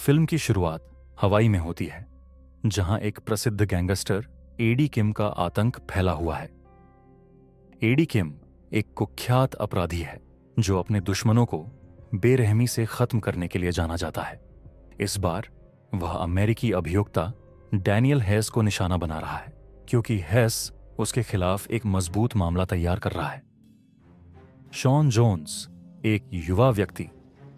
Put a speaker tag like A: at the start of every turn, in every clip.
A: Film की शुरुआत हवाई में होती है, जहां एक प्रसिद्ध गैंगस्टर एडी किम का आतंक फैला हुआ है। एडी किम एक कुख्यात अपराधी है जो अपने दुश्मनों को बेरहमी से खत्म करने के लिए जाना जाता है। इस बार वह अमेरिकी अभियोक्ता डैनियल हेस को निशाना बना रहा है, क्योंकि हेस उसके खिलाफ एक मजबूत मामला तैयार कर रहा है। शॉन जोन्स, एक युवा व्यक्ति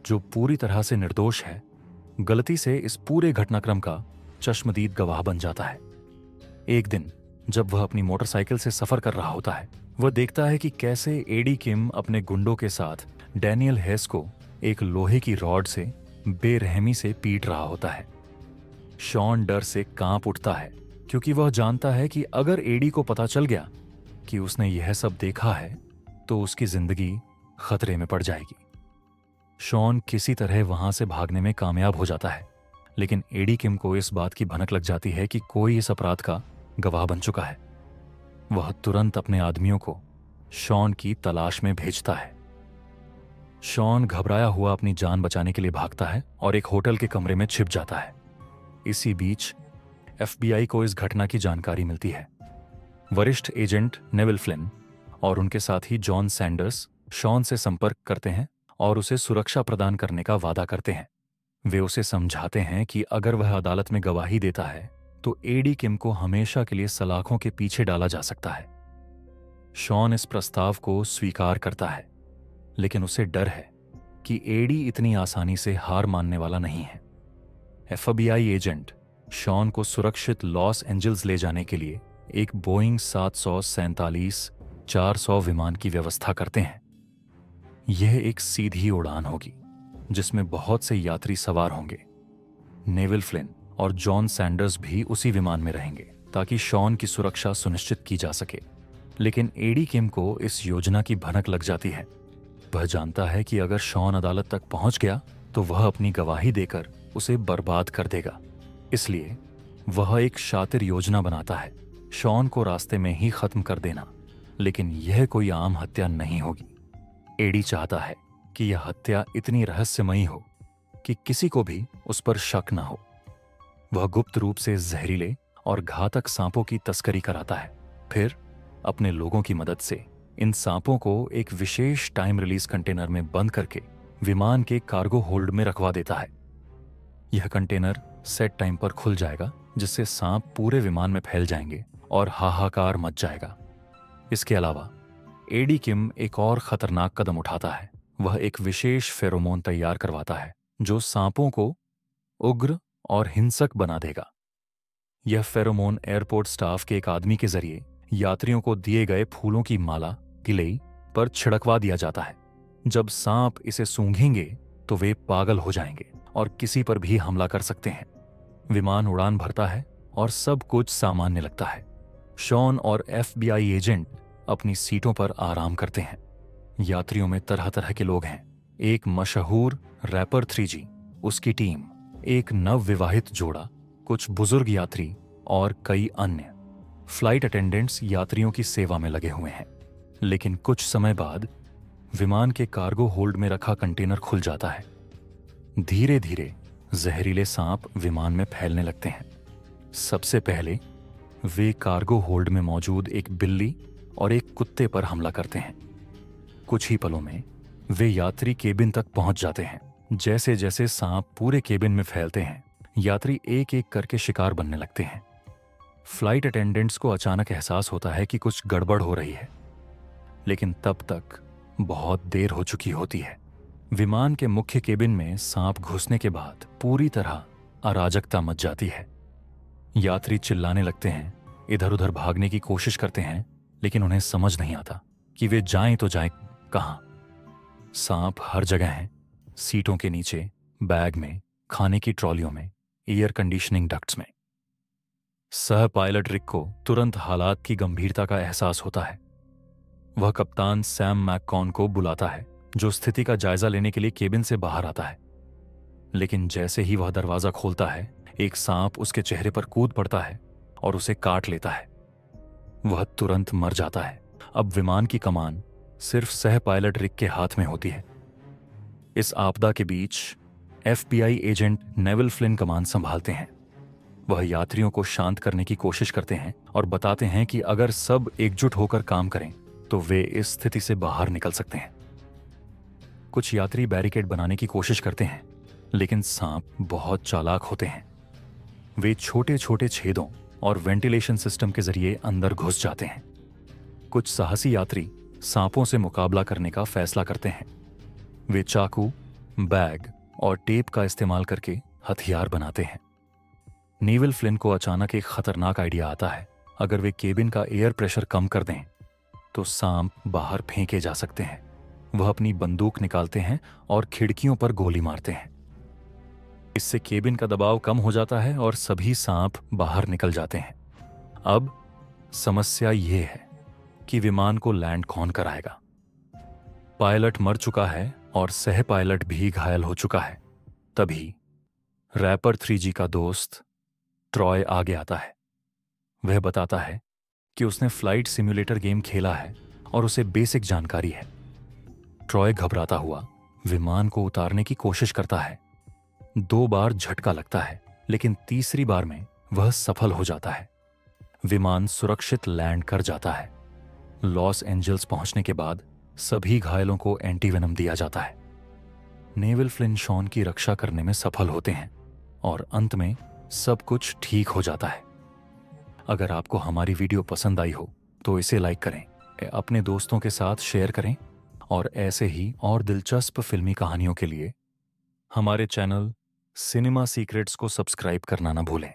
A: जो पूरी तरह से निर्दोष है, गलती से इस पूरे घटनाक्रम का चश्मदीद गवाह बन जाता है। एक दिन जब वह अपनी मोटरसाइकिल से सफर कर रहा होता है, वह देखता है कि कैसे एडी किम अपने गुंडों के साथ डैनियल हेस को एक लोहे की रॉड से बेरहमी से पीट रहा होता है। शॉन डर से कांप उठता है, क्योंकि वह जानता है कि अगर एडी को पता चल गया कि उसने यह सब देखा है तो उसकी जिंदगी खतरे में पड़ जाएगी। शॉन किसी तरह वहां से भागने में कामयाब हो जाता है, लेकिन एडी किम को इस बात की भनक लग जाती है कि कोई इस अपराध का गवाह बन चुका है। वह तुरंत अपने आदमियों को शॉन की तलाश में भेजता है। शॉन घबराया हुआ अपनी जान बचाने के लिए भागता है और एक होटल के कमरे में छिप जाता है। इसी बीच एफबीआई को इस घटना की जानकारी मिलती है। वरिष्ठ एजेंट नेविल फ्लिन और उनके साथी जॉन सैंडर्स शॉन से संपर्क करते हैं और उसे सुरक्षा प्रदान करने का वादा करते हैं। वे उसे समझाते हैं कि अगर वह अदालत में गवाही देता है तो एडी किम को हमेशा के लिए सलाखों के पीछे डाला जा सकता है। शॉन इस प्रस्ताव को स्वीकार करता है, लेकिन उसे डर है कि एडी इतनी आसानी से हार मानने वाला नहीं है। एफबीआई एजेंट शॉन को सुरक्षित लॉस एंजल्स ले जाने के लिए एक बोइंग 747-400 विमान की व्यवस्था करते हैं। यह एक सीधी उड़ान होगी जिसमें बहुत से यात्री सवार होंगे। नेविल फ्लिन और जॉन सैंडर्स भी उसी विमान में रहेंगे ताकि शॉन की सुरक्षा सुनिश्चित की जा सके। लेकिन एडी किम को इस योजना की भनक लग जाती है। वह जानता है कि अगर शॉन अदालत तक पहुंच गया तो वह अपनी गवाही देकर उसे बर्बाद कर देगा। इसलिए वह एक शातिर योजना बनाता है, शॉन को रास्ते में ही खत्म कर देना। लेकिन यह कोई आम हत्या नहीं होगी। एडी चाहता है कि यह हत्या इतनी रहस्यमयी हो कि किसी को भी उस पर शक न हो। वह गुप्त रूप से जहरीले और घातक सांपों की तस्करी कराता है, फिर अपने लोगों की मदद से इन सांपों को एक विशेष टाइम रिलीज कंटेनर में बंद करके विमान के कार्गो होल्ड में रखवा देता है। यह कंटेनर सेट टाइम पर खुल जाएगा, जिससे सांप पूरे विमान में फैल जाएंगे और हाहाकार मच जाएगा। इसके अलावा एडी किम एक और खतरनाक कदम उठाता है। वह एक विशेष फेरोमोन तैयार करवाता है जो सांपों को उग्र और हिंसक बना देगा। यह फेरोमोन एयरपोर्ट स्टाफ के एक आदमी के जरिए यात्रियों को दिए गए फूलों की माला किले पर छिड़कवा दिया जाता है। जब सांप इसे सूंघेंगे तो वे पागल हो जाएंगे और किसी पर भी हमला कर सकते हैं। विमान उड़ान भरता है और सब कुछ सामान्य लगता है। शॉन और एफबीआई एजेंट अपनी सीटों पर आराम करते हैं। यात्रियों में तरह तरह के लोग हैं। एक मशहूर रैपर 3G, उसकी टीम, एक नवविवाहित जोड़ा, कुछ बुजुर्ग यात्री और कई अन्य फ्लाइट अटेंडेंट्स यात्रियों की सेवा में लगे हुए हैं। लेकिन कुछ समय बाद विमान के कार्गो होल्ड में रखा कंटेनर खुल जाता है। धीरे धीरे जहरीले सांप विमान में फैलने लगते हैं। सबसे पहले वे कार्गो होल्ड में मौजूद एक बिल्ली और एक कुत्ते पर हमला करते हैं। कुछ ही पलों में वे यात्री केबिन तक पहुंच जाते हैं। जैसे जैसे सांप पूरे केबिन में फैलते हैं, यात्री एक एक करके शिकार बनने लगते हैं। फ्लाइट अटेंडेंट्स को अचानक एहसास होता है कि कुछ गड़बड़ हो रही है, लेकिन तब तक बहुत देर हो चुकी होती है। विमान के मुख्य केबिन में सांप घुसने के बाद पूरी तरह अराजकता मच जाती है। यात्री चिल्लाने लगते हैं, इधर उधर भागने की कोशिश करते हैं, लेकिन उन्हें समझ नहीं आता कि वे जाएं तो जाएं कहां। सांप हर जगह हैं, सीटों के नीचे, बैग में, खाने की ट्रॉलियों में, एयर कंडीशनिंग डक्ट्स में। सह पायलट रिक को तुरंत हालात की गंभीरता का एहसास होता है। वह कप्तान सैम मैककॉन को बुलाता है, जो स्थिति का जायजा लेने के लिए केबिन से बाहर आता है। लेकिन जैसे ही वह दरवाजा खोलता है, एक सांप उसके चेहरे पर कूद पड़ता है और उसे काट लेता है। वह तुरंत मर जाता है। अब विमान की कमान सिर्फ सह पायलट रिक के हाथ में होती है। इस आपदा के बीच FBI एजेंट नेविल फ्लिन कमान संभालते हैं। वह यात्रियों को शांत करने की कोशिश करते हैं और बताते हैं कि अगर सब एकजुट होकर काम करें तो वे इस स्थिति से बाहर निकल सकते हैं। कुछ यात्री बैरिकेड बनाने की कोशिश करते हैं, लेकिन सांप बहुत चालाक होते हैं। वे छोटे छोटे छेदों और वेंटिलेशन सिस्टम के जरिए अंदर घुस जाते हैं। कुछ साहसी यात्री सांपों से मुकाबला करने का फैसला करते हैं। वे चाकू, बैग और टेप का इस्तेमाल करके हथियार बनाते हैं। नेविल फ्लिन को अचानक एक खतरनाक आइडिया आता है। अगर वे केबिन का एयर प्रेशर कम कर दें तो सांप बाहर फेंके जा सकते हैं। वह अपनी बंदूक निकालते हैं और खिड़कियों पर गोली मारते हैं। इससे केबिन का दबाव कम हो जाता है और सभी सांप बाहर निकल जाते हैं। अब समस्या यह है कि विमान को लैंड कौन कराएगा। पायलट मर चुका है और सह पायलट भी घायल हो चुका है। तभी रैपर 3G का दोस्त ट्रॉय आगे आता है। वह बताता है कि उसने फ्लाइट सिम्युलेटर गेम खेला है और उसे बेसिक जानकारी है। ट्रॉय घबराता हुआ विमान को उतारने की कोशिश करता है। 2 बार झटका लगता है, लेकिन तीसरी बार में वह सफल हो जाता है। विमान सुरक्षित लैंड कर जाता है। लॉस एंजल्स पहुंचने के बाद सभी घायलों को एंटीवेनम दिया जाता है। नेविल फ्लिन शॉन की रक्षा करने में सफल होते हैं और अंत में सब कुछ ठीक हो जाता है। अगर आपको हमारी वीडियो पसंद आई हो तो इसे लाइक करें, अपने दोस्तों के साथ शेयर करें और ऐसे ही और दिलचस्प फिल्मी कहानियों के लिए हमारे चैनल सिनेमा सीक्रेट्स को सब्सक्राइब करना ना भूलें।